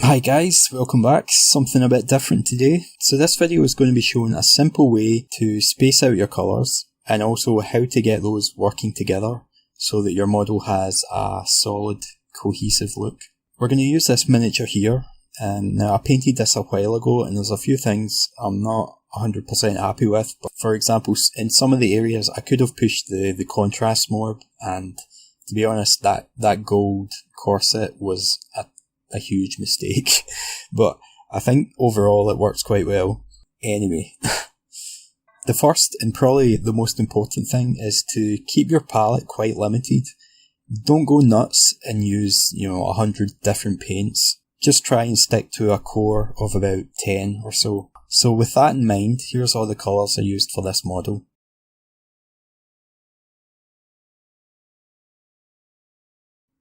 Hi guys, welcome back. Something a bit different today. So this video is going to be showing a simple way to space out your colours and also how to get those working together so that your model has a solid, cohesive look. We're going to use this miniature here. Now I painted this a while ago and there's a few things I'm not 100% happy with. But for example, in some of the areas I could have pushed the contrast more, and to be honest, that gold corset was a huge mistake. But I think overall it works quite well. Anyway, the first and probably the most important thing is to keep your palette quite limited. Don't go nuts and use 100 different paints. Just try and stick to a core of about 10 or so. So with that in mind, here's all the colours I used for this model.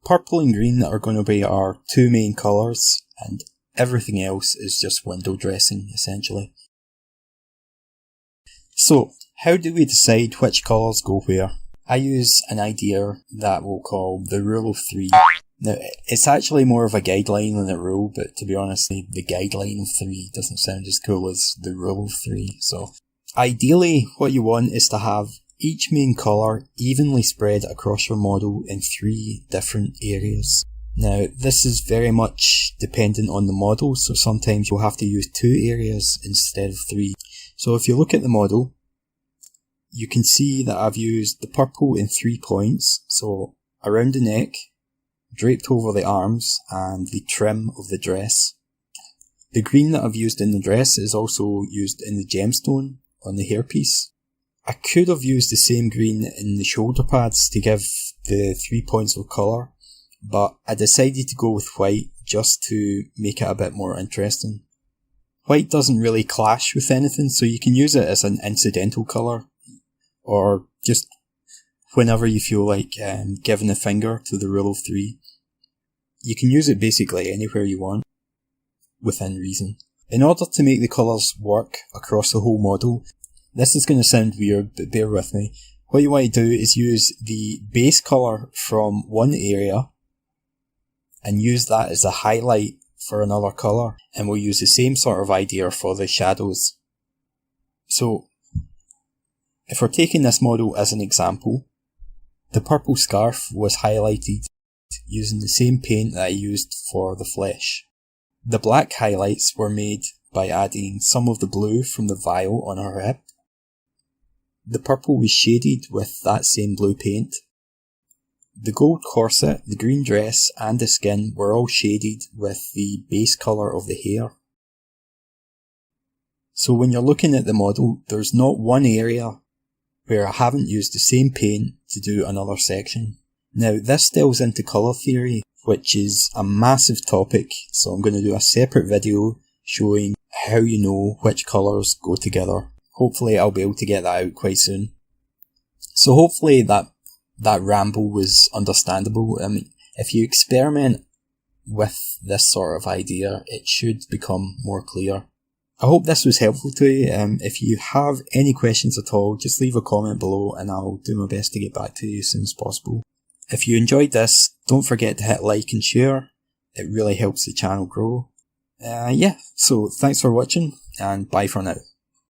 Purple and green are going to be our two main colours, and everything else is just window dressing essentially. So, how do we decide which colours go where? I use an idea that we'll call the rule of three. Now, it's actually more of a guideline than a rule, but to be honest, the guideline of three doesn't sound as cool as the rule of three. So, ideally, what you want is to have each main colour evenly spread across your model in 3 different areas. Now, this is very much dependent on the model, so sometimes you'll have to use 2 areas instead of 3. So if you look at the model, you can see that I've used the purple in 3 points, so around the neck, draped over the arms, and the trim of the dress. The green that I've used in the dress is also used in the gemstone on the hairpiece. I could have used the same green in the shoulder pads to give the 3 points of colour, but I decided to go with white just to make it a bit more interesting. White doesn't really clash with anything, so you can use it as an incidental colour, or just whenever you feel like giving a finger to the rule of 3. You can use it basically anywhere you want, within reason. In order to make the colours work across the whole model, this is going to sound weird, but bear with me. What you want to do is use the base colour from one area and use that as a highlight for another colour, and we'll use the same sort of idea for the shadows. So, if we're taking this model as an example, the purple scarf was highlighted using the same paint that I used for the flesh. The black highlights were made by adding some of the blue from the vial on her hip. The purple was shaded with that same blue paint. The gold corset, the green dress and the skin were all shaded with the base colour of the hair. So when you're looking at the model, there's not one area where I haven't used the same paint to do another section. Now this delves into colour theory, which is a massive topic, so I'm going to do a separate video showing how you know which colours go together. Hopefully I'll be able to get that out quite soon. So hopefully that ramble was understandable. I mean, if you experiment with this sort of idea, it should become more clear. I hope this was helpful to you. If you have any questions at all, just leave a comment below and I'll do my best to get back to you as soon as possible. If you enjoyed this, don't forget to hit like and share. It really helps the channel grow. So thanks for watching and bye for now.